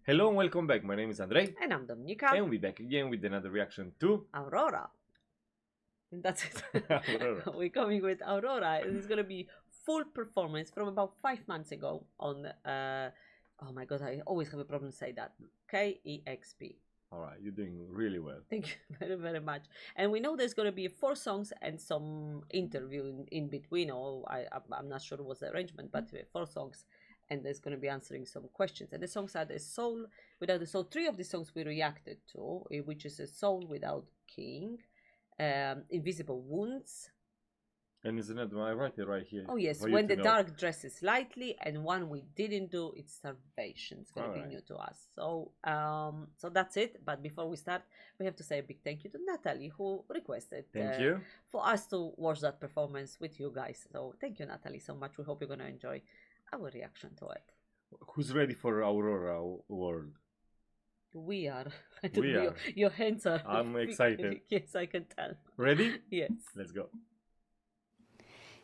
Hello and welcome back. My name is Andrei. And I'm Dominika. And we'll be back again with another reaction to Aurora. And that's it. Aurora. We're coming with Aurora. It's going to be full performance from about 5 months ago on, oh my god, I always have a problem saying that, KEXP. Alright, you're doing really well. Thank you very, very much. And we know there's going to be 4 songs and some interview in between. Or I'm not sure what's the arrangement, but 4 songs. And there's going to be answering some questions. And the songs are The Soul Without the Soul. 3 of the songs we reacted to, which is A Soul Without King, Invisible Wounds. And isn't it, I write it right here. Oh yes, When the Dark Dresses Lightly, and one we didn't do, it's Starvation. It's going to be new to us. So so that's it. But before we start, we have to say a big thank you to Natalie, who requested thank you for us to watch that performance with you guys. So thank you, Natalie, so much. We hope you're going to enjoy our reaction to it. Who's ready for Aurora world? We are. We are. Your hands are. I'm excited. Yes, I can tell. Ready? Yes. Let's go.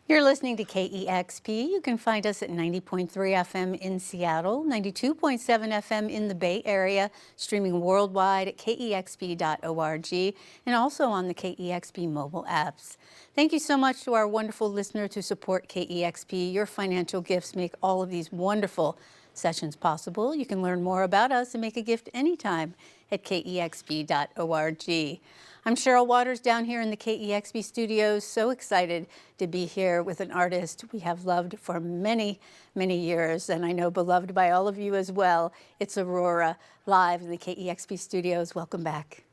You're listening to KEXP. You can find us at 90.3 FM in Seattle, 92.7 FM in the Bay Area, streaming worldwide at kexp.org, and also on the KEXP mobile apps. Thank you so much to our wonderful listeners who support KEXP. Your financial gifts make all of these wonderful sessions possible. You can learn more about us and make a gift anytime at kexp.org. I'm Cheryl Waters down here in the KEXP studios, so excited to be here with an artist we have loved for many, many years, and I know beloved by all of you as well. It's Aurora, live in the KEXP studios. Welcome back.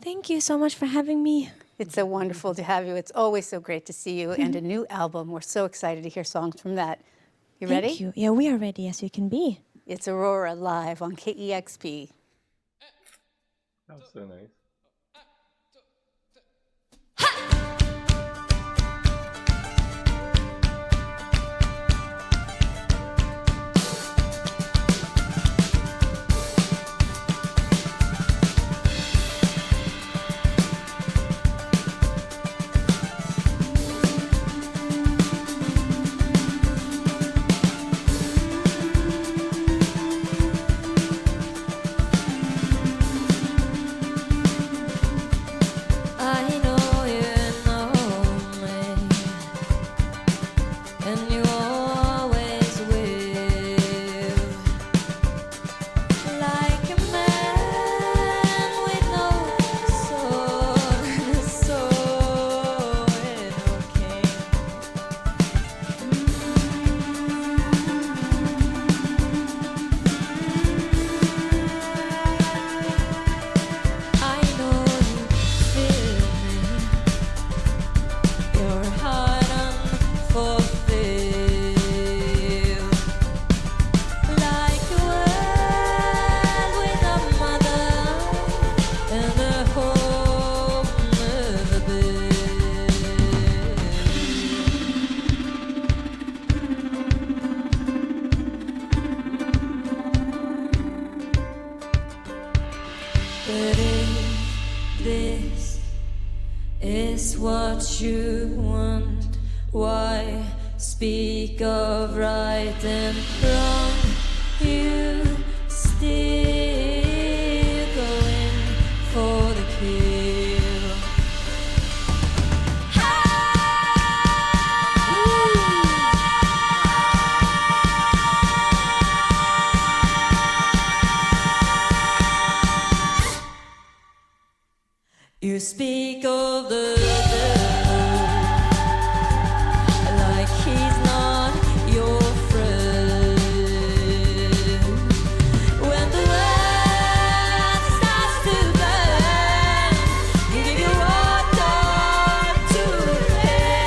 Thank you so much for having me. It's so wonderful to have you. It's always so great to see you, and a new album. We're so excited to hear songs from that. You ready? Thank you. Yeah, we are ready as you can be. It's Aurora live on KEXP. That was so nice. But if this is what you want, why speak of right and wrong? You still going for the kill. You speak of the devil like he's not your friend. When the world starts to burn, you give your water to rain.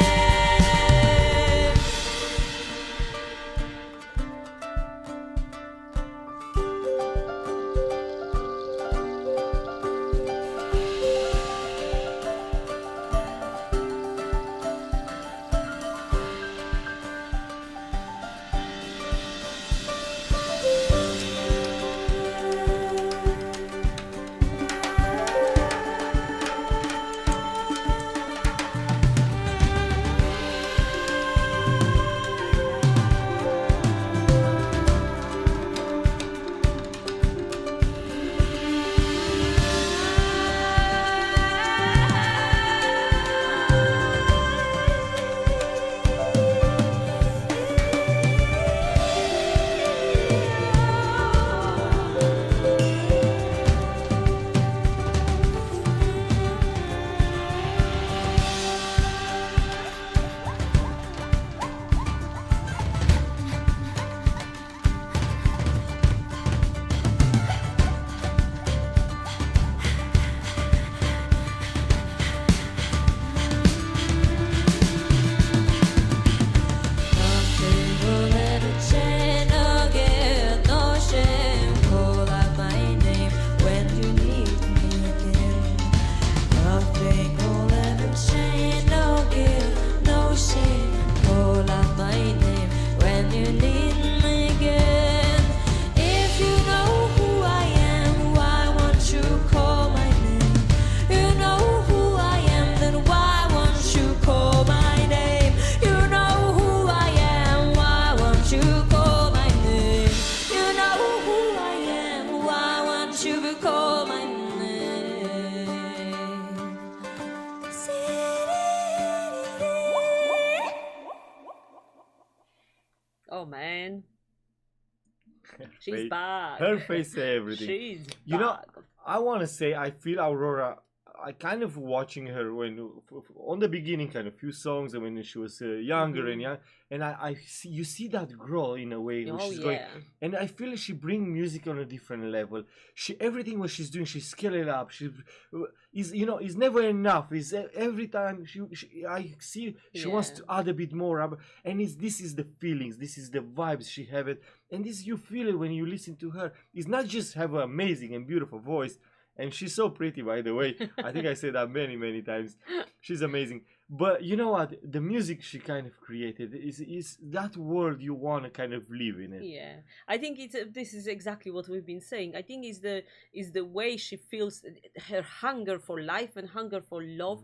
girl, man. She's Face- back. Her face, everything. She's You know, back. I want to say I feel Aurora. I kind of watching her when on the beginning, kind of few songs, and when she was younger and young, and I see you see that girl in a way who Oh she's going, yeah. and I feel she bring music on a different level. She everything what she's doing, she scale it up. She is is never enough. Is every time I see she wants Yeah. to add a bit more, and this is the feelings, this is the vibes she have it, and this you feel it when you listen to her. It's not just have an amazing and beautiful voice. And she's so pretty, by the way. I think I said that many times. She's amazing. But you know what? The music she kind of created is that world you want to kind of live in it. Yeah, I think it's this is exactly what we've been saying. I think is the way she feels her hunger for life and hunger for love.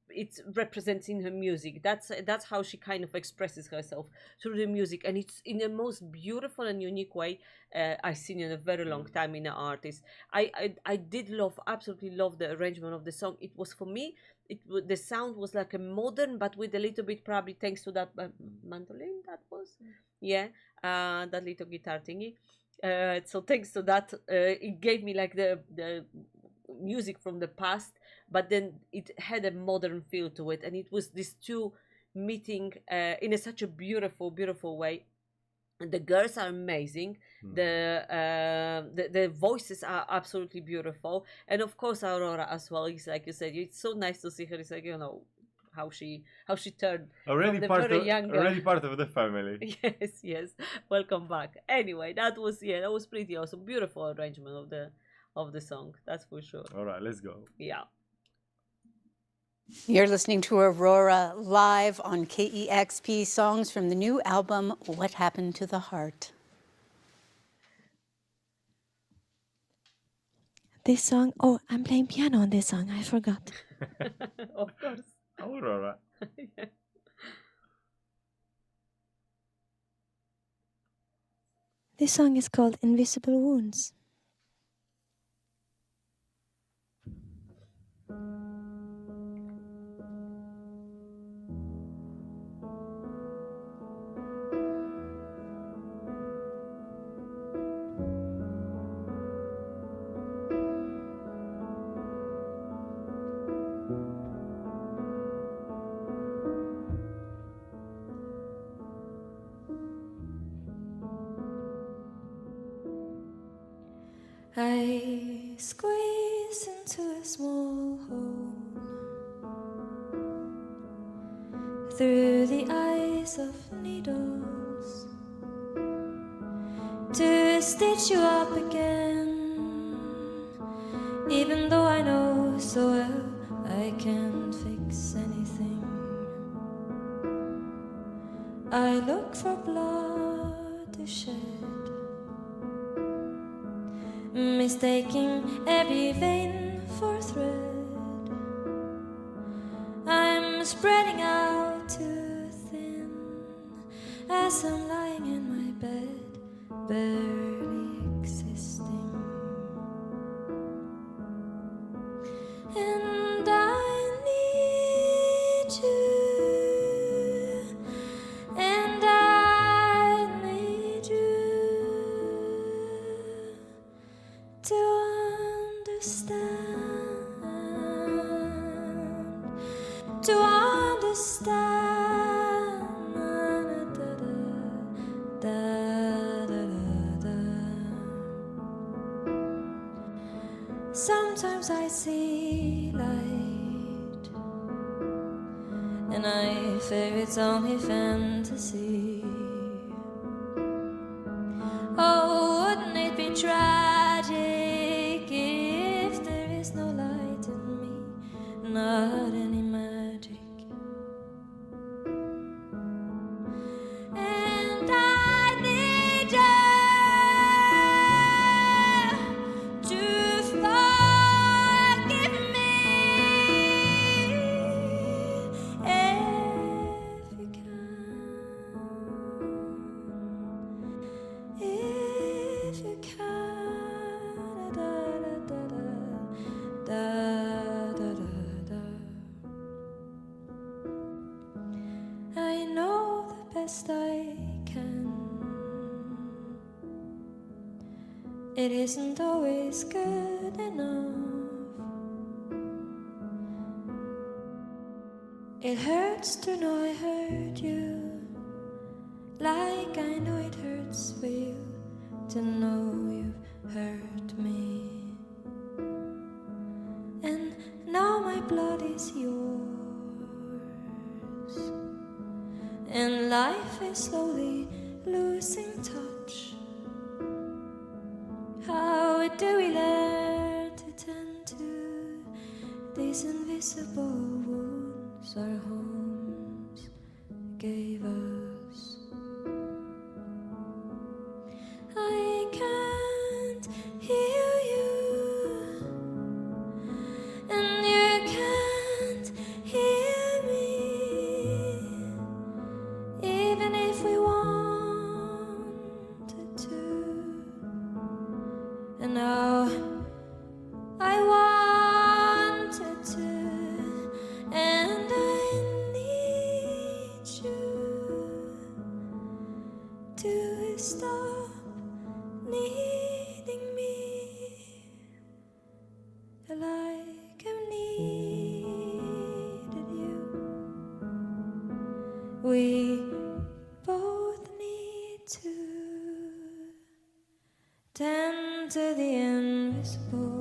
It represents in her music. That's how she kind of expresses herself through the music, and it's in the most beautiful and unique way I've seen in a very long time in an artist. I did absolutely love the arrangement of the song. It was for me. The sound was like a modern, but with a little bit probably thanks to that mandolin that was, yeah, that little guitar thingy. So thanks to that, it gave me like the music from the past, but then it had a modern feel to it, and it was these two meeting in such a beautiful way. And the girls are amazing. The voices are absolutely beautiful, and of course Aurora as well. It's like you said, it's so nice to see her. It's like how she turned Already from the part very of young girl. already part of the family. Yes. Welcome back. Anyway, that was pretty awesome. Beautiful arrangement of the song. That's for sure. All right, let's go. Yeah. You're listening to Aurora live on KEXP, songs from the new album, What Happened to the Heart. This song, oh, I'm playing piano on this song, I forgot. Of course. Aurora. Yeah. This song is called Invisible Wounds. I squeeze into a small hole through the eyes of needles to stitch you up again, even though I know so well I can't fix anything. I look for blood to shed, mistaking every vein for thread. I'm spreading out too thin as I'm lying in my bed, barely existing. And I need you, and I need you to understand, to understand. Sometimes I see light, and I fear it's only fantasy. Oh, wouldn't it be tragic if there is no light in me, not any magic? And I need you to forgive me if you can. If you can, da, da, da, da, da, da, da, da. it isn't always good enough. It hurts to know I hurt you, like I know it hurts for you to know you've hurt me. And now my blood is yours, and life is slowly losing touch. How do we learn to tend to these invisible wounds our homes gave us? I can't hear you, and you can't hear me, even if we wanted to. And now I wanted to, and I need you to stop needing me like I've needed you. We both need to tend to the invisibles.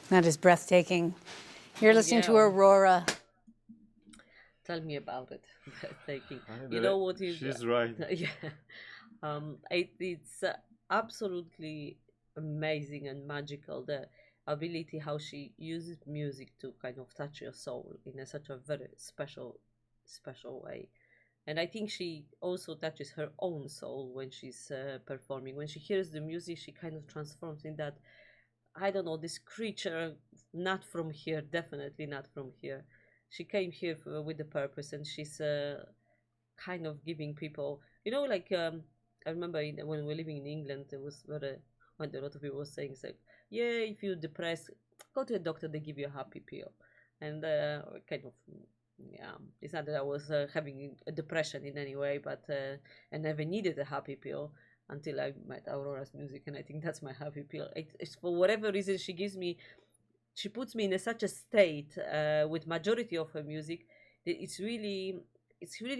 That is breathtaking. You're listening to Yeah. Aurora. Tell me about it. Breathtaking. I You know what is? She's right. Yeah. It's absolutely amazing and magical, the ability how she uses music to kind of touch your soul in such a very special way. And I think she also touches her own soul when she's performing. When she hears the music, she kind of transforms in that, I don't know, this creature, not from here, definitely not from here. She came here with the purpose, and she's kind of giving people, like I remember when we were living in England, there was when a lot of people were saying, it's like, yeah, if you're depressed, go to a doctor, they give you a happy pill. And kind of, yeah, it's not that I was having a depression in any way, but I never needed a happy pill until I met Aurora's music, and I think that's my happy pill. It's for whatever reason she puts me in such a state with majority of her music that it's really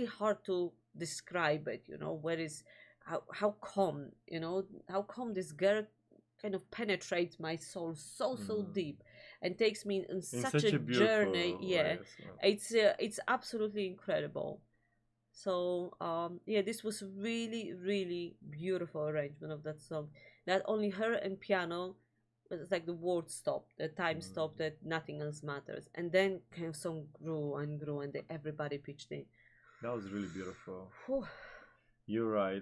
hard to describe it. Where is how calm, how calm this girl kind of penetrates my soul so deep, and takes me in In such a beautiful journey. Yeah, way as well. it's absolutely incredible. So yeah, this was really beautiful arrangement of that song. Not only her and piano, but it's like the world stopped, the time stopped, that nothing else matters, and then kind of song grew and grew, and everybody pitched in. That was really beautiful. Whew. You're right.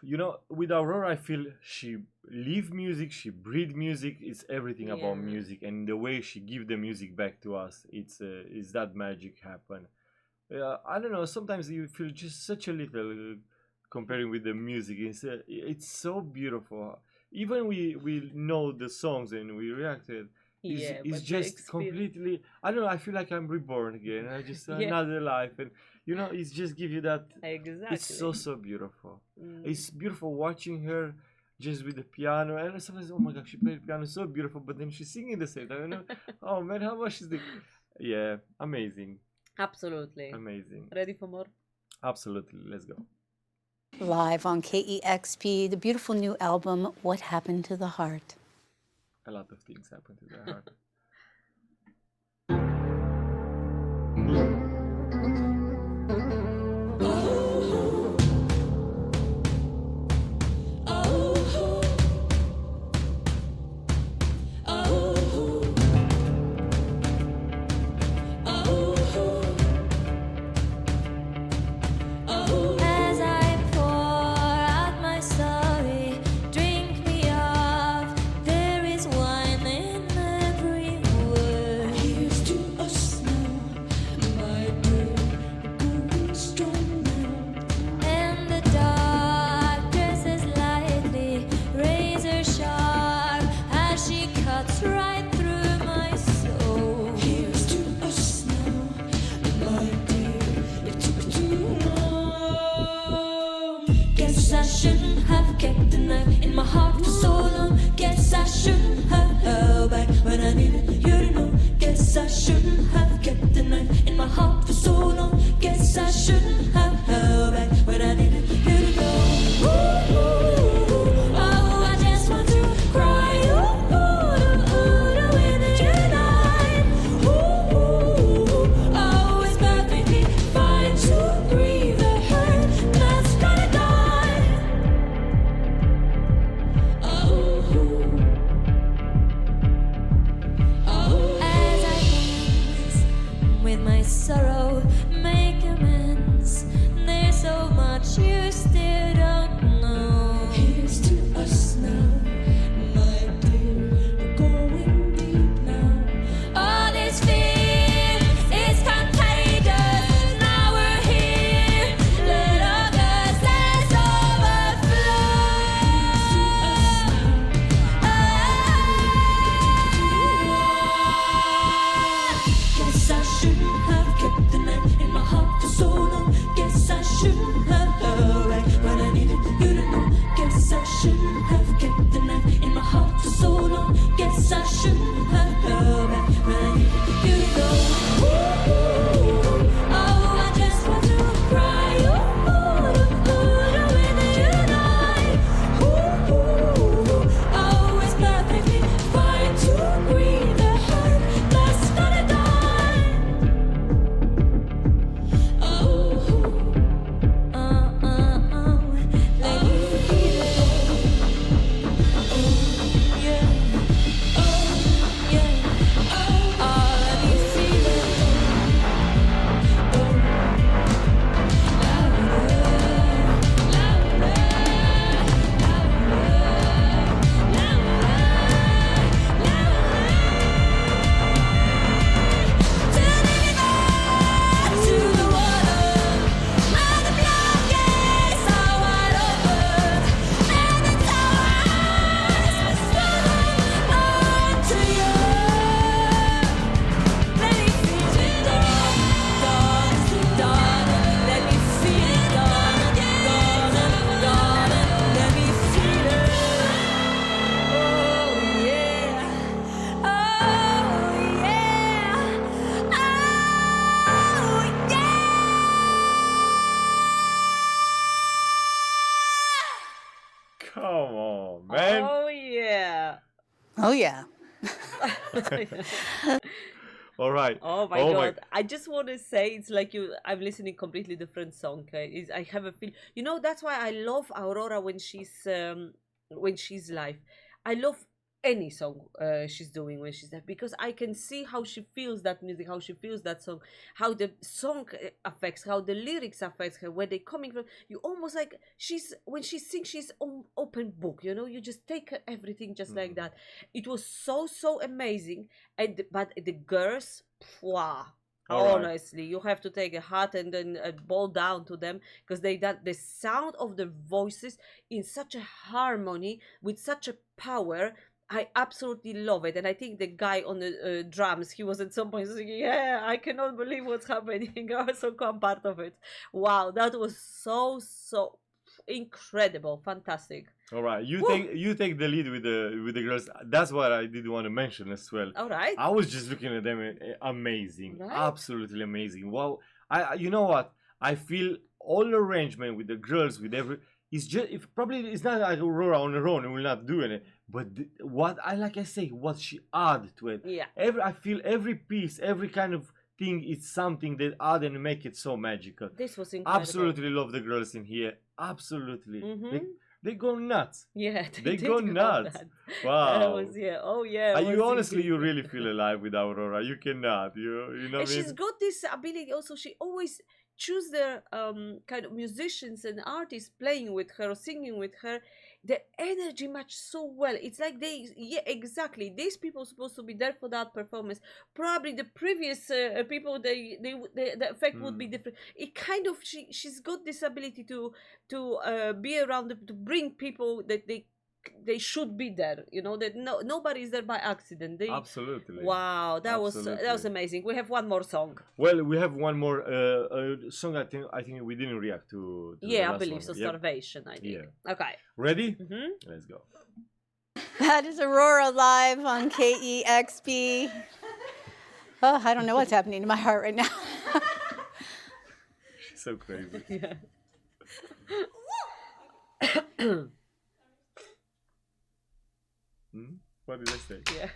You know, with Aurora, I feel she live music, she breathe music. It's everything about Yeah. music, and the way she give the music back to us, it's that magic happen. I don't know. Sometimes you feel just such a little comparing with the music. It's so beautiful. Even we know the songs and we reacted. Yeah, It's but the just completely. I don't know. I feel like I'm reborn again. I just Yeah. another life, and it's just give you that. Exactly. It's so beautiful. Mm. It's beautiful watching her just with the piano, and sometimes, oh my god, she played piano so beautiful, but then she's singing the same time. Oh man, how much is the? Yeah, amazing, Absolutely. amazing, Ready for more? absolutely. Let's go. Live on KEXP, the beautiful new album, What Happened to the Heart. A lot of things happen to the heart. As I pour out my story, drink me up. There is wine in every word. Here's to us now, my dear, going strong now. And the dark dresses lightly, razor sharp, as she cuts right through my soul. Here's to us now, my dear. It took too long. Guess I shouldn't have kept the knife in my heart for so long. Guess I shouldn't have held back when I needed you to know. Guess I shouldn't have kept the knife in my heart for so long. Guess I shouldn't have held back when I needed you to know. Ooh, oh, I just want to cry. Ooh, when you're not. Ooh, oh, it's perfectly fine to grieve the hurt that's gonna die. Oh, Oh, yeah. All right. Oh my god! I just want to say it's like I'm listening completely different song. I have a feel. You know that's why I love Aurora when she's live. I love any song she's doing when she's live because I can see how she feels that music, how she feels that song, how the song affects, how the lyrics affects her, where they're coming from. You almost like when she sings, she's open book. You know, you just take everything just like that. It was so amazing, but the girls, wow. All right. Honestly, you have to take a hat and then bow down to them because they done the sound of the voices in such a harmony with such a power. I absolutely love it, and I think the guy on the drums, he was at some point saying, "Yeah, I cannot believe what's happening. I also come part of it." Wow, that was so incredible, fantastic. All right. You Woo! take the lead with the girls. That's what I did want to mention as well. All right. I was just looking at them, amazing, Right. absolutely amazing. Wow, you know what? I feel all arrangement with the girls, with every, it's just, if probably it's not like Aurora on her own, it will not do it. But what I say, what she add to it. Yeah. I feel every piece, every kind of thing, it's something that add and make it so magical. This was incredible. Absolutely love the girls in here. Absolutely, Mhm. they go nuts. Yeah, They did go have nuts. that. Wow. That was, yeah. Oh yeah. I You was honestly, thinking- you really feel alive with Aurora. You cannot. You know And what I she's mean? got this ability also. She always choose the kind of musicians and artists playing with her or singing with her. The energy match so well. It's like yeah, exactly. These people are supposed to be there for that performance. Probably the previous people, the effect would be different. It kind of she's got this ability to be around to bring people that they should be there. You know that nobody is there by accident. Absolutely. Wow, that was Absolutely. amazing. We have one more song. Well, we have one more song. I think we didn't react to the Yeah, I last believe one. so. Yep. Starvation, I think. Yeah. Okay. Ready? Mm-hmm. Let's go. That is Aurora live on KEXP. Oh, I don't know what's happening to my heart right now. So crazy. Yeah. What did I say? Yeah.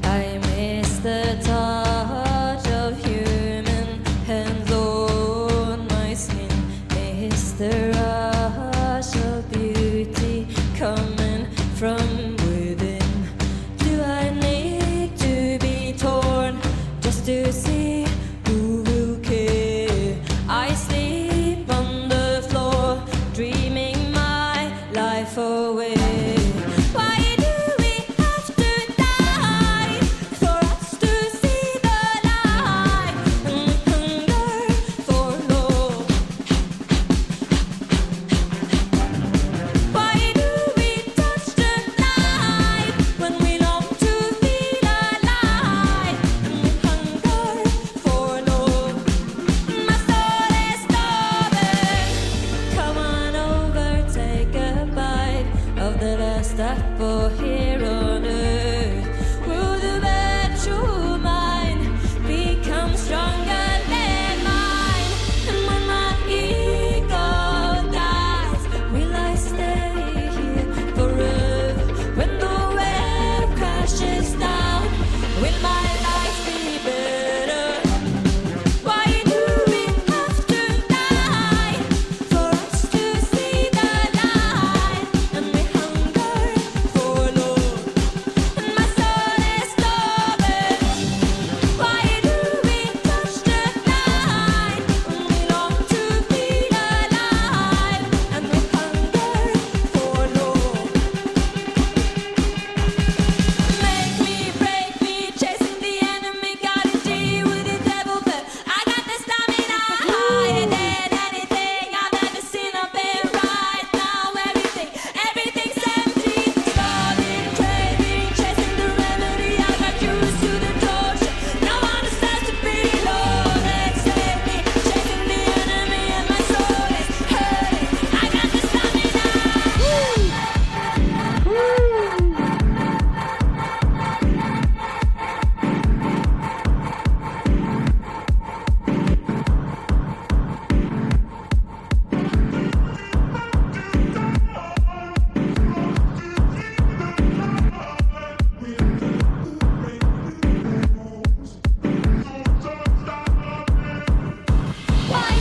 I miss the touch of human hands. Oh,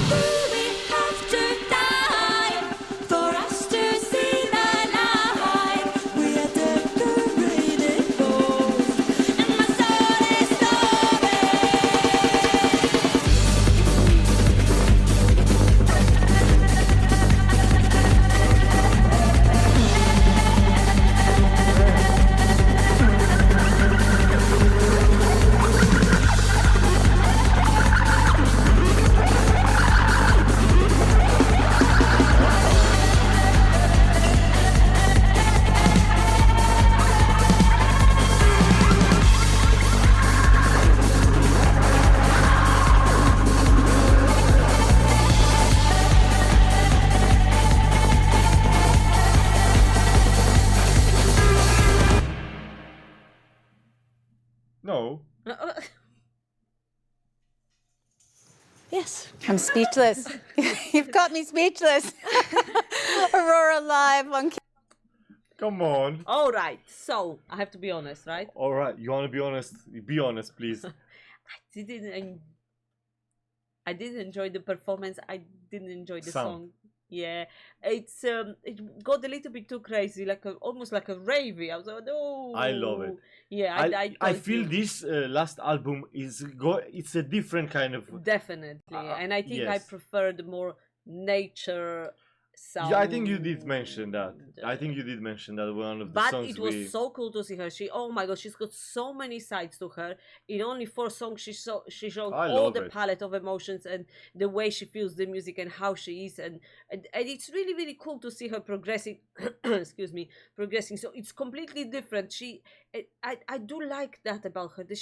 Do we have to die for us to see the light? We are decorated ghosts, and my soul is No. Yes. I'm speechless. You've got me speechless. Aurora live on Come on. All right, so I have to be honest, right? All right. You want to be honest? Be honest, please. I didn't enjoy the performance. I didn't enjoy the Sound. song. Yeah, it got a little bit too crazy, like almost like a ravey. I was like, no. I love it. Yeah, I I feel do. this last album it's a different kind of. Definitely, and I think I yes. prefer the more nature sound. Yeah, I think you did mention that. I think you did mention that one of the But songs it was we. so cool to see her. Oh my god, she's got so many sides to her. In only 4 songs, she showed I all love the it. palette of emotions and the way she feels the music and how she is, and it's really really cool to see her progressing. Excuse me, progressing. So it's completely different. I do like that about her. That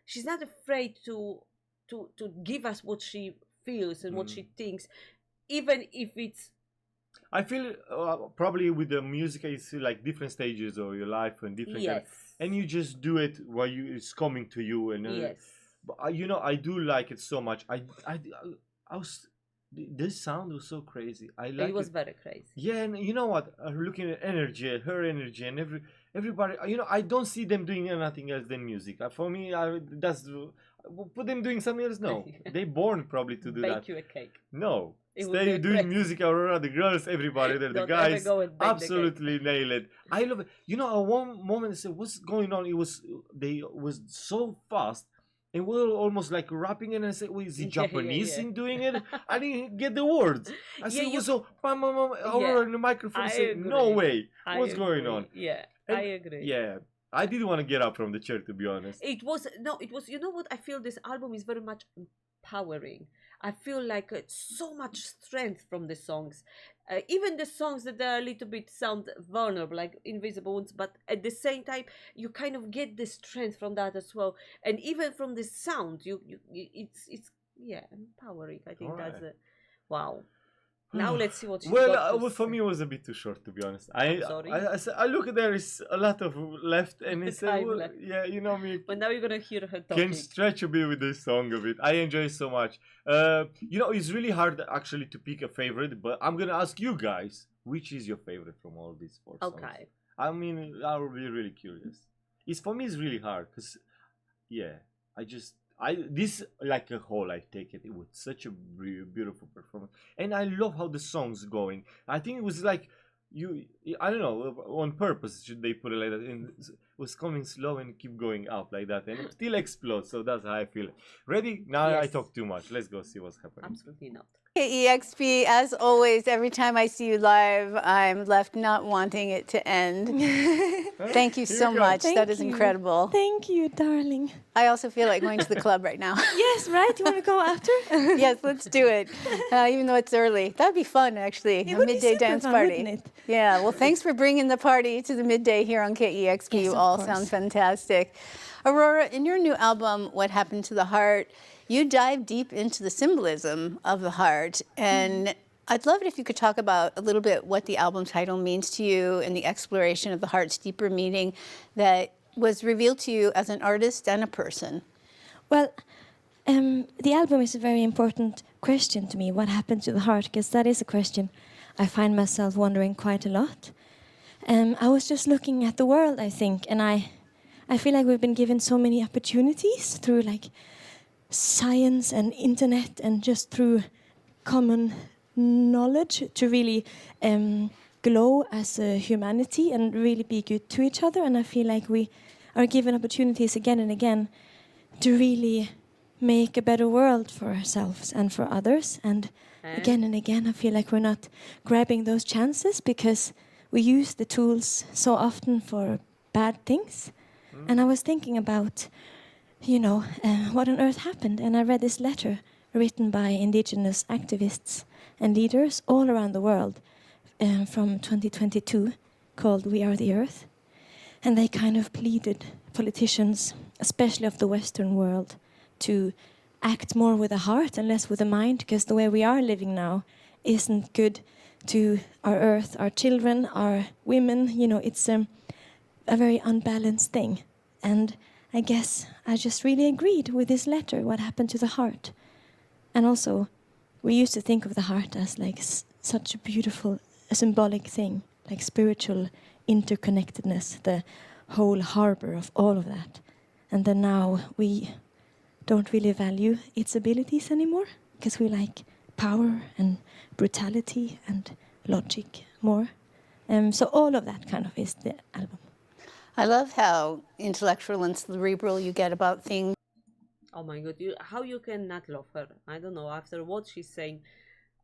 she's not afraid to give us what she feels and what she thinks, even if it's. I feel probably with the music, it's like different stages of your life and different. Yes. And you just do it while it's coming to you. And Yes. but I do like it so much. I was. This sound was so crazy. I like It was very crazy. Yeah, and you know what? Looking at energy, her energy, and everybody. I don't see them doing anything else than music. For me, that's put them doing something else. No, they born probably to do Bake that. you a cake. No, It would be stay a doing great- music, Aurora. The girls, everybody there, the Don't ever guys, go and bake the cake. absolutely nail it. I love it. At one moment, I said, "What's going on?" They was so fast. And we were almost like rapping, and I said, "Wait, is it Yeah, yeah, Japanese yeah. in doing it?" I didn't get the words. I said, Yeah, "It was so, Aurora Yeah, in the microphone." I I said, "No agree. way, I what's going agree. on?" Yeah, And- I agree. Yeah, I didn't want to get up from the chair, to be honest. It was you know what, I feel this album is very much empowering. I feel like so much strength from the songs, even the songs that are a little bit sound vulnerable, like Invisible Wounds, but at the same time you kind of get the strength from that as well, and even from the sound it's empowering. I think Alright. that's wow. Now let's see what she's Well, got to for say. me, it was a bit too short, to be honest. I'm sorry. I look at there is a lot of left, and it's Time left. yeah, you know me. But now you're gonna hear her Can talking. stretch a bit with this song a bit. I enjoy it so much. It's really hard actually to pick a favorite, but I'm gonna ask you guys, which is your favorite from all these 4 songs? Okay. I mean, I'll be really curious. For me, it's really hard because, yeah, this like a whole. I take it. It was such a beautiful performance, and I love how the song's going. I think it was like I don't know, on purpose should they put it like that, and it was coming slow and keep going up like that, and it still explodes. So that's how I feel. Ready? Now I Yes. talk too much. Let's go see what's happening. Absolutely not. KEXP, as always, every time I see you live, I'm left not wanting it to end. Thank you Here so we go. much. Thank That is you. incredible. Thank you, darling. I also feel like going to the club right now. Yes, right? You want to go after? Yes, let's do it. Even though it's early. That'd be fun, actually. It A would be midday super dance fun, party. wouldn't it? Yeah, well, thanks for bringing the party to the midday here on KEXP. Yes, You of all course. sound fantastic. Aurora, in your new album, What Happened to the Heart, you dive deep into the symbolism of the heart. And I'd love it if you could talk about a little bit what the album title means to you and the exploration of the heart's deeper meaning that was revealed to you as an artist and a person. Well, the album is a very important question to me. What happened to the heart? Because that is a question I find myself wondering quite a lot. I was just looking at the world, I think, and I feel like we've been given so many opportunities through like science and internet and just through common knowledge to really glow as a humanity and really be good to each other. And I feel like we are given opportunities again and again to really make a better world for ourselves and for others. And again and again, I feel like we're not grabbing those chances because we use the tools so often for bad things. And I was thinking about, what on earth happened. And I read this letter written by indigenous activists and leaders all around the world from 2022 called We Are the Earth. And they kind of pleaded politicians, especially of the Western world, to act more with the heart and less with the mind, because the way we are living now isn't good to our earth, our children, our women. It's a very unbalanced thing. And I guess I just really agreed with this letter, what happened to the heart. And also, we used to think of the heart as like such a beautiful, symbolic thing, like spiritual interconnectedness, the whole harbor of all of that. And then now we don't really value its abilities anymore because we like power and brutality and logic more. So all of that kind of is the album. I love how intellectual and cerebral you get about things. Oh my God, how you can not love her? I don't know. After what she's saying,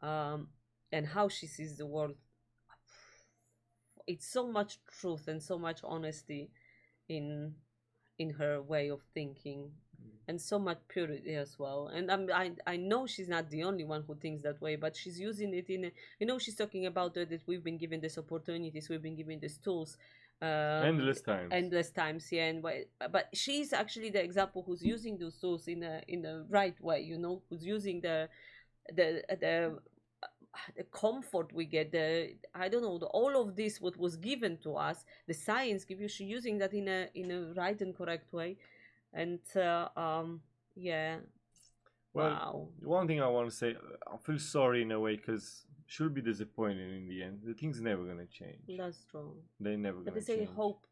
and how she sees the world, it's so much truth and so much honesty in her way of thinking, and so much purity as well. And I know she's not the only one who thinks that way, but she's using it in a, she's talking about that we've been given these opportunities, we've been given these tools. Endless times, yeah. And but she's actually the example who's using those tools in a right way, who's using the comfort we get, I don't know, all of this what was given to us, the science give you, she's using that in a right and correct way. And yeah. Well, Wow. one thing I want to say, I feel sorry in a way because she'll be disappointed in the end. The thing's never gonna change. That's true. They're never But gonna they say change. hope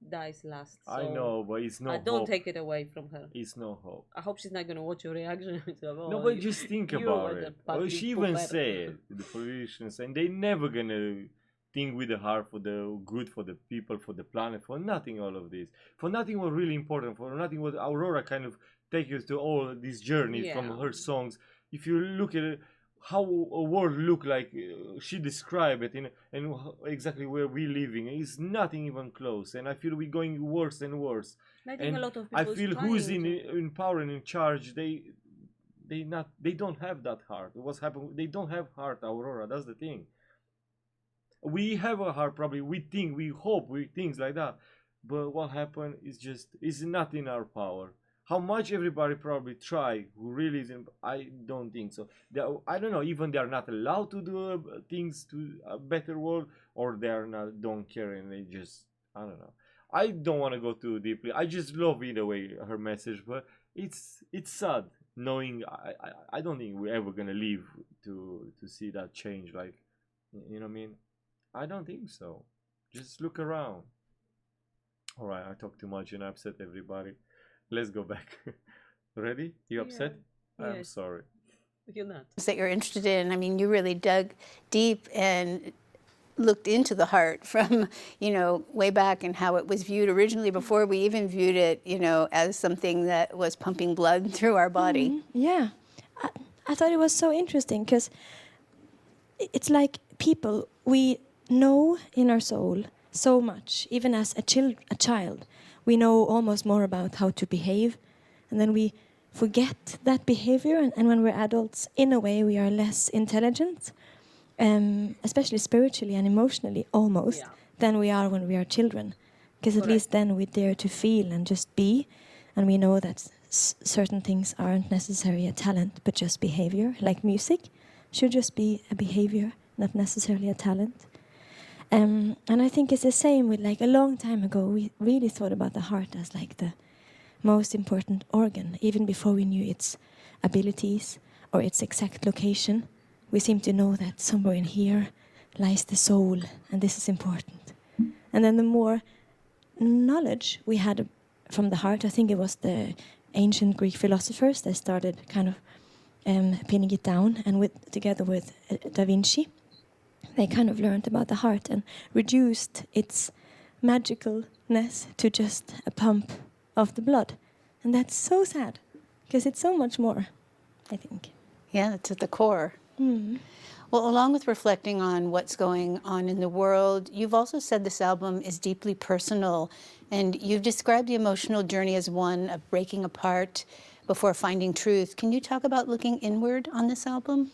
dies last. So I know, but it's no don't hope. take it away from her. It's no hope. I hope she's not gonna watch your reaction. No, but just think you about were the it. Well, public she even pooper. said, the politicians, and they never gonna think with the heart for the good, for the people, for the planet, for nothing. All of this, for nothing was really important. For nothing was Aurora kind of take us to all these journeys from Yeah. her songs. If you look at it, how a world look like, she described it, and exactly where we're living is nothing even close. And I feel we're going worse and worse. I think And a lot of I people feel who's in power and in charge, they don't have that heart. What's happened? They don't have heart, Aurora. That's the thing. We have a heart, probably. We think, we hope, we things like that. But what happened is not in our power. How much everybody probably try, who really isn't, I don't think so. I don't know, even they are not allowed to do things to a better world, or they are not, don't care, and they just, I don't know. I don't want to go too deeply. I just love either way her message, but it's sad knowing I don't think we're ever gonna live to see that change. Like, you know what I mean? I don't think so. Just look around. All right, I talk too much and I upset everybody. Let's go back. Ready? You upset? Yeah. I'm Yes. sorry. You're not. That you're interested in. I mean, you really dug deep and looked into the heart from, way back and how it was viewed originally before we even viewed it, as something that was pumping blood through our body. Mm-hmm. Yeah. I thought it was so interesting because it's like people, we know in our soul so much, even as a child. We know almost more about how to behave, and then we forget that behavior, and when we're adults, in a way, we are less intelligent, especially spiritually and emotionally, almost, than we are when we are children. Because at least then we dare to feel and just be, and we know that certain things aren't necessarily a talent, but just behavior, like music should just be a behavior, not necessarily a talent. And I think it's the same with, like, a long time ago, we really thought about the heart as like the most important organ, even before we knew its abilities or its exact location. We seem to know that somewhere in here lies the soul, and this is important. And then the more knowledge we had from the heart, I think it was the ancient Greek philosophers that started kind of pinning it down, and together with Da Vinci, they kind of learned about the heart and reduced its magicalness to just a pump of the blood. And that's so sad, because it's so much more, I think. Yeah, it's at the core. Well, along with reflecting on what's going on in the world, you've also said this album is deeply personal, and you've described the emotional journey as one of breaking apart before finding truth. Can you talk about looking inward on this album?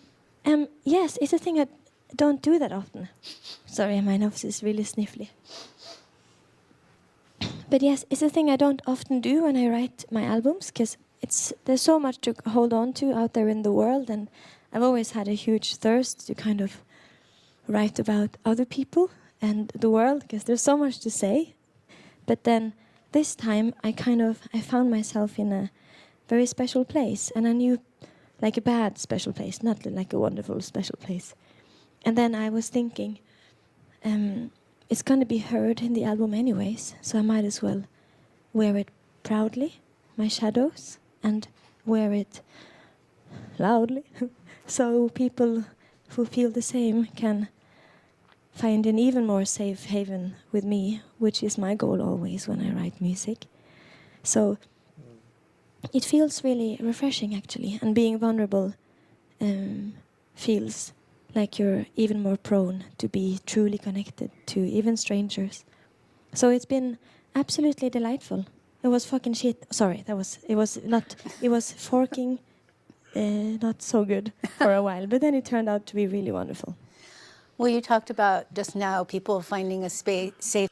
Yes, it's a thing I don't do that often. Sorry, my nose is really sniffly. But yes, it's a thing I don't often do when I write my albums, because there's so much to hold on to out there in the world, and I've always had a huge thirst to kind of write about other people and the world, because there's so much to say. But then this time I found myself in a very special place, and I knew, like a bad special place, not like a wonderful special place. And then I was thinking, it's going to be heard in the album anyways, so I might as well wear it proudly, my shadows, and wear it loudly, so people who feel the same can find an even more safe haven with me, which is my goal always when I write music. So it feels really refreshing, actually, and being vulnerable feels like you're even more prone to be truly connected to even strangers. So it's been absolutely delightful. It was fucking shit. Sorry, it was forking not so good for a while, but then it turned out to be really wonderful. Well, you talked about just now people finding a safe.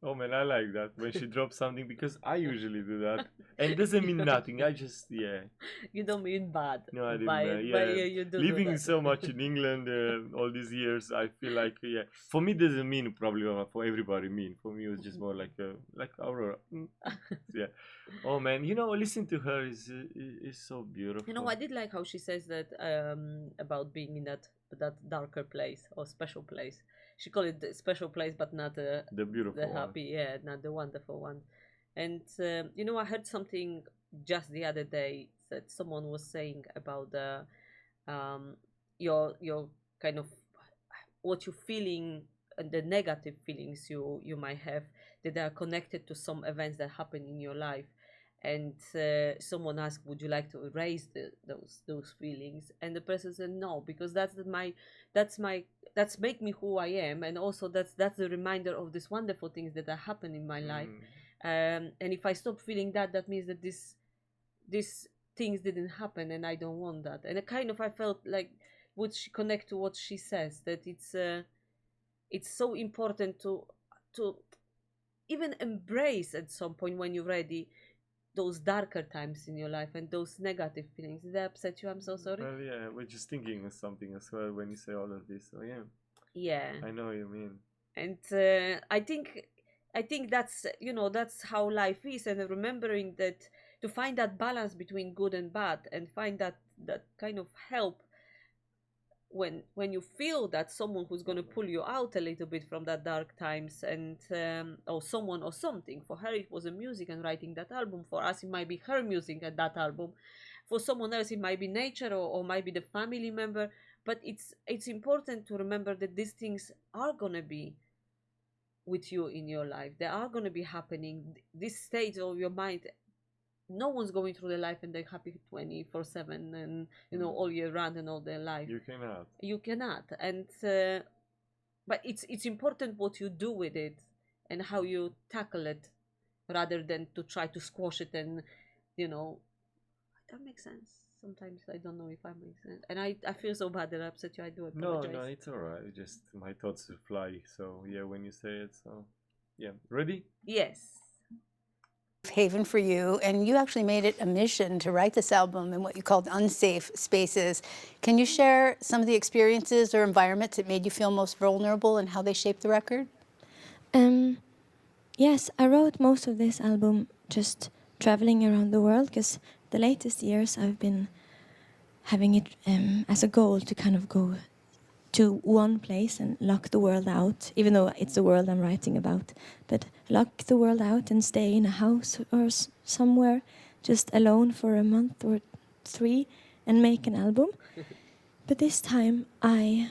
Oh man, I like that when she drops something, because I usually do that, and it doesn't mean nothing. I just You don't mean bad. No, I didn't. By you do Living that. so much in England all these years, I feel like for me it doesn't mean probably for everybody mean. For me it was just more like Aurora. Yeah. Oh man, listening to her is so beautiful. I did like how she says that about being in that darker place or special place. She called it the special place, but not the beautiful the happy, not the wonderful one. And I heard something just the other day that someone was saying about the your kind of what you're feeling and the negative feelings you might have, that are connected to some events that happen in your life. And someone asked, would you like to erase those feelings? And the person said no, because that's make me who I am, and also that's the reminder of these wonderful things that are happening in my life. And if I stop feeling that means that these things didn't happen, and I don't want that. And I felt like, would she connect to what she says, that it's so important to even embrace at some point when you're ready those darker times in your life and those negative feelings. Did I upset you? I'm so sorry. Well, yeah, we're just thinking of something as well when you say all of this. So yeah, I know what you mean. And I think that's that's how life is, and remembering that, to find that balance between good and bad, and find that kind of help when you feel that someone who's going to pull you out a little bit from that dark times, and or someone or something. For her it was the music and writing that album. For us it might be her music and that album. For someone else it might be nature, or might be the family member. But it's important to remember that these things are going to be with you in your life. They are going to be happening. This stage of your mind, no one's going through their life and they're happy 24/7 and all year round and all their life. You cannot. And but it's important what you do with it and how you tackle it, rather than to try to squash it. And that makes sense. Sometimes I don't know if I make sense, and I feel so bad that I upset you. I do apologize. No, it's alright. Just my thoughts fly. So when you say it, so ready? Yes. Haven for you, and you actually made it a mission to write this album in what you called unsafe spaces. Can you share some of the experiences or environments that made you feel most vulnerable and how they shaped the record? Yes, I wrote most of this album just traveling around the world, because the latest years I've been having it as a goal to kind of go to one place and lock the world out, even though it's the world I'm writing about. But lock the world out and stay in a house or somewhere just alone for a month or 3 and make an album. But this time it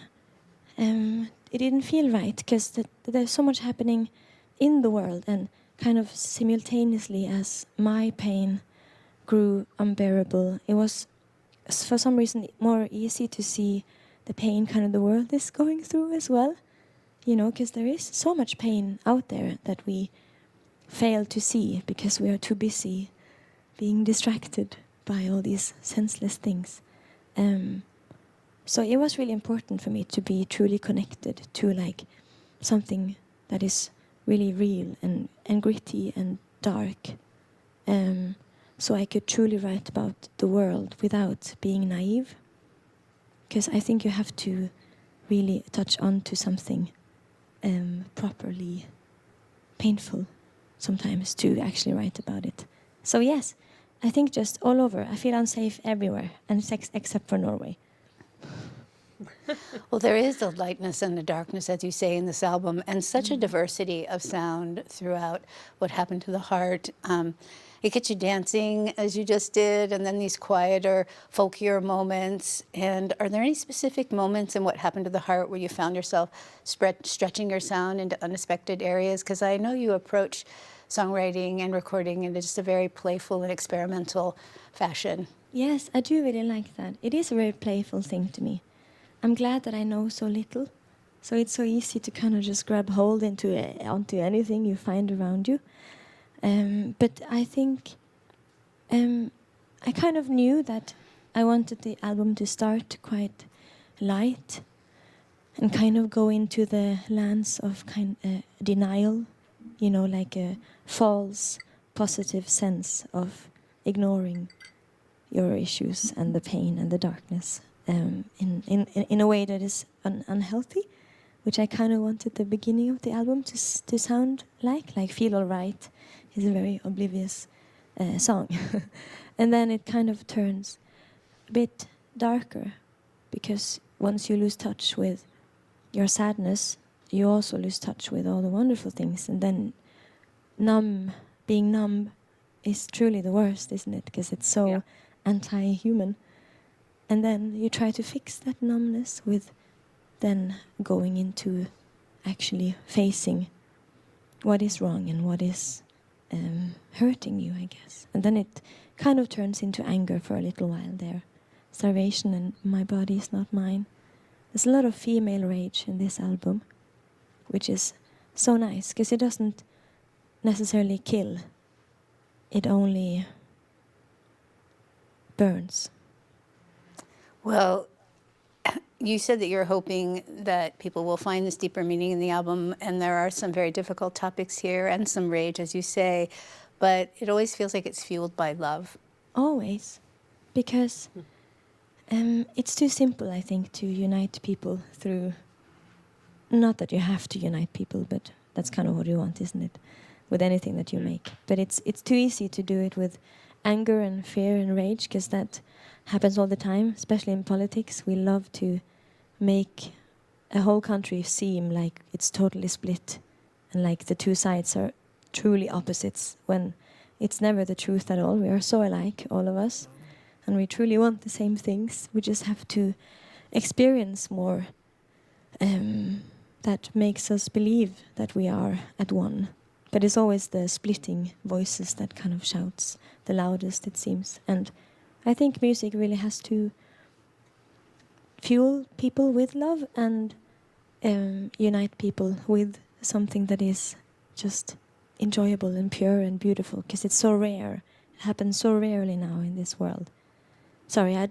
didn't feel right because there's so much happening in the world, and kind of simultaneously as my pain grew unbearable, it was for some reason more easy to see the pain kind of the world is going through as well, you know, because there is so much pain out there that we fail to see because we are too busy being distracted by all these senseless things. So it was really important for me to be truly connected to like something that is really real and gritty and dark, so I could truly write about the world without being naive, because I think you have to really touch on to something properly painful sometimes to actually write about it. So yes, I think just all over. I feel unsafe everywhere, and except for Norway. Well, there is a lightness and a darkness, as you say, in this album, and such a diversity of sound throughout What Happened to the Heart. It gets you dancing, as you just did, and then these quieter, folkier moments. And are there any specific moments in What Happened to the Heart where you found yourself stretching your sound into unexpected areas? Because I know you approach songwriting and recording in just a very playful and experimental fashion. Yes, I do really like that. It is a very playful thing to me. I'm glad that I know so little, so it's so easy to kind of just grab hold onto anything you find around you. But I think I kind of knew that I wanted the album to start quite light and kind of go into the lands of denial, you know, like a false positive sense of ignoring your issues and the pain and the darkness. In a way that is unhealthy, which I kind of wanted the beginning of the album to sound like Feel Alright is a very oblivious song. And then it kind of turns a bit darker, because once you lose touch with your sadness, you also lose touch with all the wonderful things, and then being numb is truly the worst, isn't it? Because it's so anti-human. And then you try to fix that numbness with then going into actually facing what is wrong and what is hurting you, I guess. And then it kind of turns into anger for a little while there. Starvation and My Body Is Not Mine. There's a lot of female rage in this album, which is so nice, because it doesn't necessarily kill. It only burns. Well, you said that you're hoping that people will find this deeper meaning in the album, and there are some very difficult topics here and some rage, as you say, but it always feels like it's fueled by love. Always. Because it's too simple, I think, to unite people through... Not that you have to unite people, but that's kind of what you want, isn't it? With anything that you make. But it's too easy to do it with anger and fear and rage, because that happens all the time, especially in politics. We love to make a whole country seem like it's totally split and like the two sides are truly opposites, when it's never the truth at all. We are so alike, all of us, and we truly want the same things. We just have to experience more that makes us believe that we are at one. But it's always the splitting voices that kind of shouts the loudest, it seems. And I think music really has to fuel people with love and unite people with something that is just enjoyable and pure and beautiful, because it's so rare. It happens so rarely now in this world. Sorry, I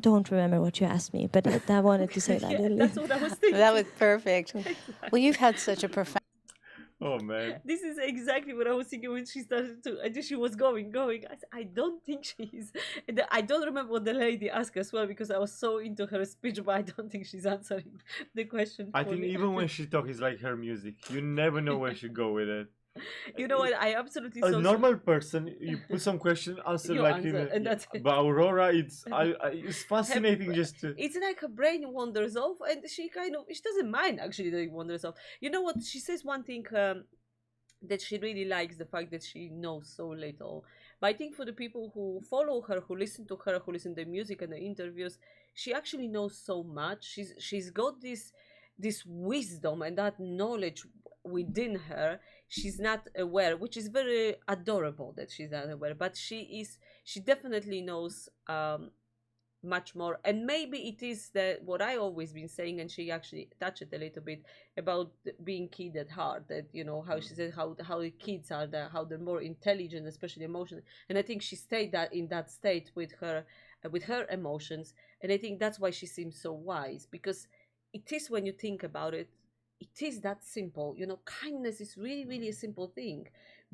don't remember what you asked me, but I wanted to say that. Yeah, that's what I was thinking. That was perfect. Well, you've had such a profound... Oh man. This is exactly what I was thinking when she started to. I just she was going. I said, I don't think she's. I don't remember what the lady asked as well, because I was so into her speech, but I don't think she's answering the question. I think even when she talks, it's like her music. You never know where she go with it. You know what? I absolutely A so normal person, you put some question, answer You like answer, and that's it. But Aurora, it's fascinating just to. It's like her brain wanders off, and she doesn't mind actually that it wanders off. You know what? She says one thing that she really likes, the fact that she knows so little, But I think for the people who follow her, who listen to her, who listen to the music and the interviews, she actually knows so much. She's got this wisdom and that knowledge within her. She's not aware, which is very adorable that she's not aware, but she definitely knows much more. And maybe it is that what I always been saying, and she actually touched it a little bit about being kid at heart, that how she said how the kids are how they're more intelligent, especially emotional. And I think she stayed that in that state with her emotions, and I think that's why she seems so wise, because it is, when you think about it, it is that simple. Kindness is really, really a simple thing.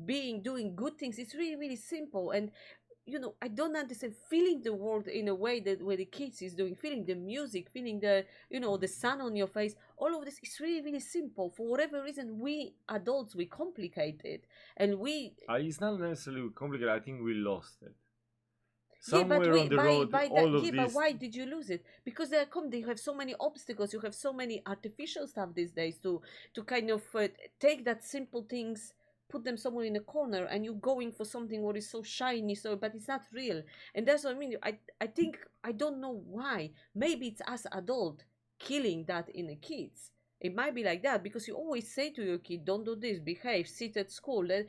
Doing good things is really, really simple. And I don't understand feeling the world in a way that where the kids is doing, feeling the music, feeling the the sun on your face. All of this is really, really simple. For whatever reason, we adults, we complicate it, and we. It's not necessarily complicated. I think we lost it. Yeah, but Somewhere on the road, all of but this. why did you lose it? Because you have so many obstacles. You have so many artificial stuff these days to kind of take that simple things, put them somewhere in a corner, and you're going for something what is so shiny, but it's not real. And that's what I mean. I think, I don't know why. Maybe it's us adult killing that in the kids. It might be like that, because you always say to your kid, don't do this, behave, sit at school. And,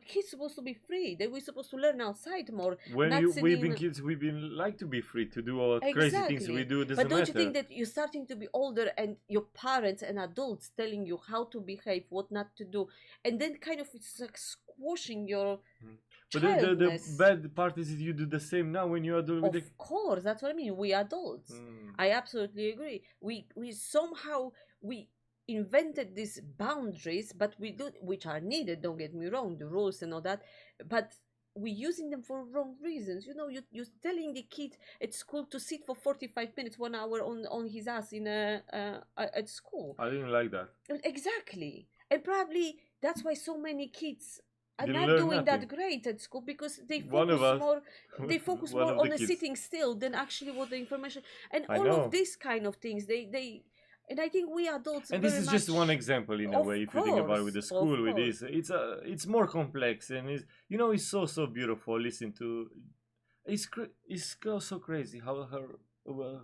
kids supposed to be free. We're supposed to learn outside more. When we've been kids, we've been like to be free to do all crazy things we do. It doesn't But don't matter. you think that you're starting to be older, and your parents and adults telling you how to behave, what not to do, and then kind of it's like squashing your But the bad part is you do the same now when you're adult. Of course, that's what I mean. We adults. I absolutely agree. We somehow we invented these boundaries, but we do, which are needed. Don't get me wrong, the rules and all that, but we're using them for wrong reasons. You're telling the kid at school to sit for 45 minutes, 1 hour on his ass at school. I didn't like that. Exactly, and probably that's why so many kids are They not learn doing that nothing. great at school, because they One of focus us- more. They focus one more of the on the kids. sitting still than actually what the information and I all know. of these kind of things. They and I think we adults. And this very is just much- one example in a Of way. If you think about it with the course, school, of with course. this, it's more complex, and it's so beautiful. Listen to, it's so crazy how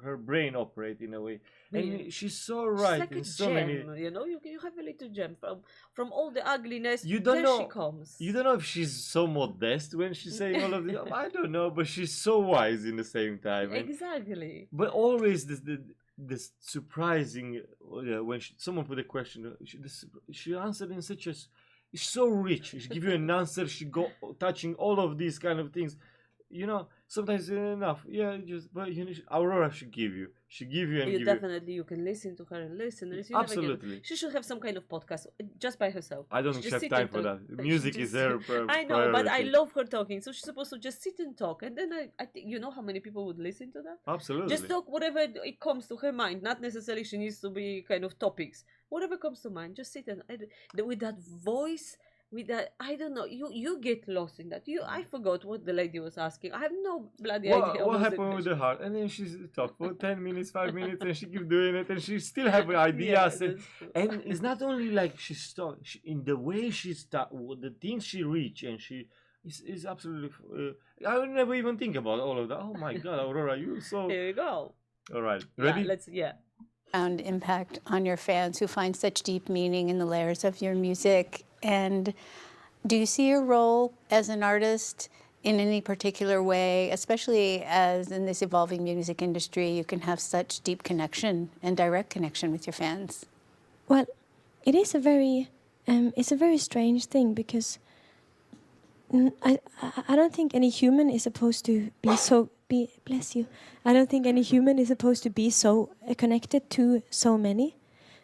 her brain operates in a way, and Yeah. she's so She's right like in a so gem, many. you have a little gem from all the ugliness. You don't there know. she comes. You don't know if she's so modest when she's saying all of this. I don't know, but she's so wise in the same time. And, Exactly. but always this surprising when someone put a question, she answered in such a. It's so rich. She give you an answer. She go touching all of these kind of things. Sometimes it's enough. Yeah, but Aurora should give you. She give you and You give definitely you can listen to her and listen. You never get- Absolutely. She should have some kind of podcast just by herself. I don't She just have sit time and for talk. that. Music She is just- her I know, but I priority. love her talking. So she's supposed to just sit and talk, and then I think how many people would listen to that. Absolutely. Just talk whatever it comes to her mind. Not necessarily she needs to be kind of topics. Whatever comes to mind, just sit and with that voice. With that, I don't know. You get lost in that. I forgot what the lady was asking. I have no bloody idea. What was the happened with question. the heart? And then she's talk for 10 minutes, 5 minutes, and she keep doing it, and she still have Yeah, ideas. and, that's true. and it's not only like she's talk, in the way she start, the things she reach, and she is absolutely. I would never even think about all of that. Oh my God, Aurora, you so. Here we go. All right, ready? Yeah. Profound impact on your fans who find such deep meaning in the layers of your music. And do you see your role as an artist in any particular way, especially as in this evolving music industry, you can have such deep connection and direct connection with your fans? Well, it is it's a very strange thing, because I don't think any human is supposed to bless you. I don't think any human is supposed to be so connected to so many,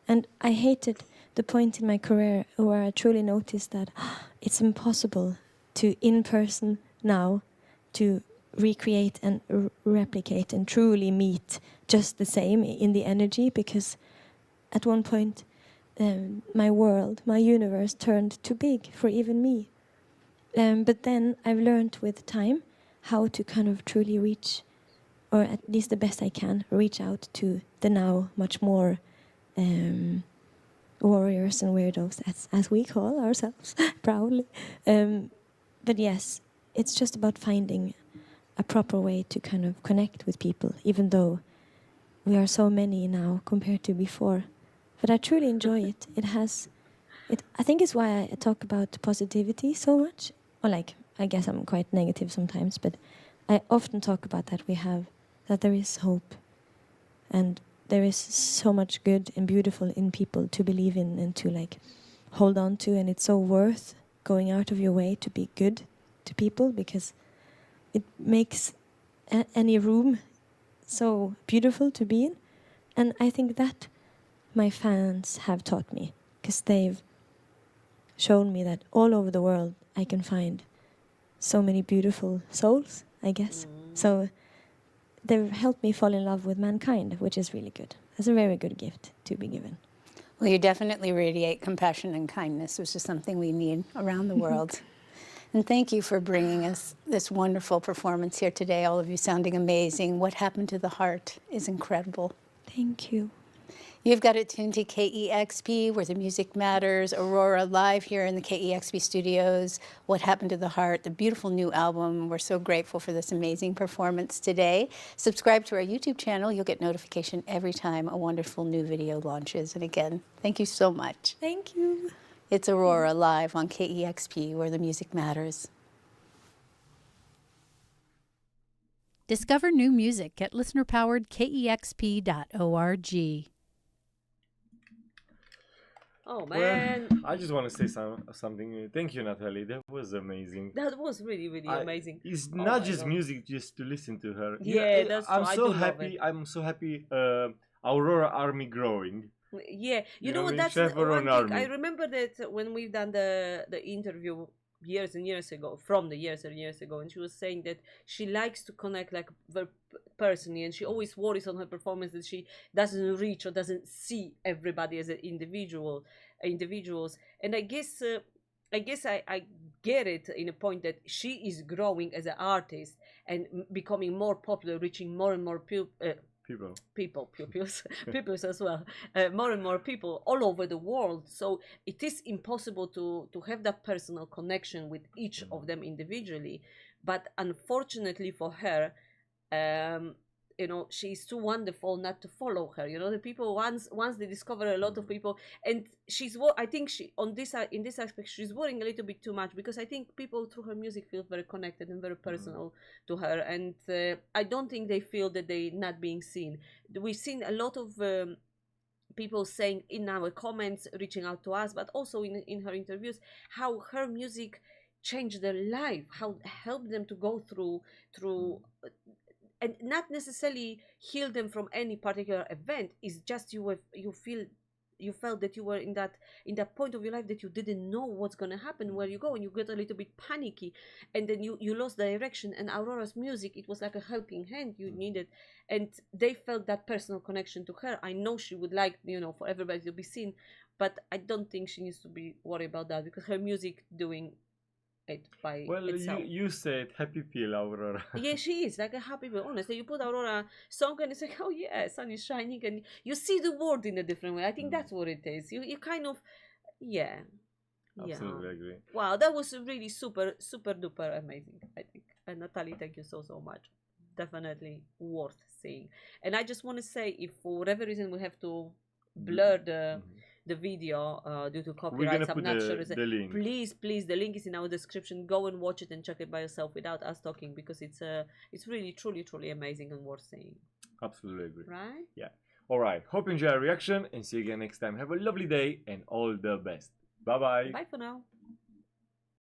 and I hated the point in my career where I truly noticed that it's impossible to in person now to recreate and replicate and truly meet just the same in the energy, because at one point my world, my universe turned too big for even me. But then I've learned with time how to kind of truly reach, or at least the best I can, reach out to the now much more warriors and weirdos, as we call ourselves proudly. But yes, it's just about finding a proper way to kind of connect with people, even though we are so many now compared to before. But I truly enjoy it. I think it's why I talk about positivity so much. Or like, I guess I'm quite negative sometimes, but I often talk about that there is hope, and there is so much good and beautiful in people to believe in and to like hold on to, and it's so worth going out of your way to be good to people, because it makes any room so beautiful to be in. And I think that my fans have taught me, because they've shown me that all over the world I can find so many beautiful souls, I guess. So they've helped me fall in love with mankind, which is really good. It's a very good gift to be given. Well, you definitely radiate compassion and kindness, which is something we need around the world. And thank you for bringing us this wonderful performance here today, all of you sounding amazing. What Happened to the Heart is incredible. Thank you. You've got it tuned to KEXP, where the music matters. Aurora live here in the KEXP studios. What Happened to the Heart, the beautiful new album. We're so grateful for this amazing performance today. Subscribe to our YouTube channel. You'll get notification every time a wonderful new video launches. And again, thank you so much. Thank you. It's Aurora live on KEXP, where the music matters. Discover new music at listener-powered-kexp.org. Oh man, Well, I just want to say something. Thank you, Natalie. That was amazing. that was really, really amazing. It's Oh not my just God. music, just to listen to her. Yeah, that's I'm true. I so do love happy. it. I'm so happy. Aurora Army growing. Yeah, you You know know, what? we That's should have our one own thing. I army. remember that when we've done the interview years and years ago, from the years and years ago, and she was saying that she likes to connect like very personally, and she always worries on her performance that she doesn't reach or doesn't see everybody as an individuals. And I guess I get it in a point that she is growing as an artist and becoming more popular, reaching more and more pupils as well, more and more people all over the world. So it is impossible to have that personal connection with each of them individually. But unfortunately for her, you know, she's too wonderful not to follow her. You know, the people once they discover a lot of people, and I think she on this in this aspect she's worrying a little bit too much, because I think people through her music feel very connected and very personal to her, and I don't think they feel that they're not being seen. We've seen a lot of people saying in our comments, reaching out to us, but also in her interviews, how her music changed their life, how helped them to go through and not necessarily heal them from any particular event. It's just you felt that you were in that point of your life that you didn't know what's going to happen, where you go, and you get a little bit panicky, and then you lost direction. And Aurora's music, it was like a helping hand you needed, and they felt that personal connection to her. I know she would like, you know, for everybody to be seen, but I don't think she needs to be worried about that, because her music doing it by itself. You said happy pill, Aurora. Yeah, she is like a happy girl. Honestly, you put Aurora song and it's like, oh yeah, sun is shining, and you see the world in a different way. I think that's what it is. You kind of, yeah, Absolutely agree. Wow, that was really super duper amazing, I think. And Natalie, thank you so much. Definitely worth seeing. And I just want to say, if for whatever reason we have to blur the video due to copyrights, I'm not sure. The link. Please, the link is in our description. Go and watch it and check it by yourself without us talking, because it's really truly amazing and worth seeing. Absolutely agree. Right? Yeah. All right. Hope you enjoy our reaction, and see you again next time. Have a lovely day and all the best. Bye bye. Bye for now.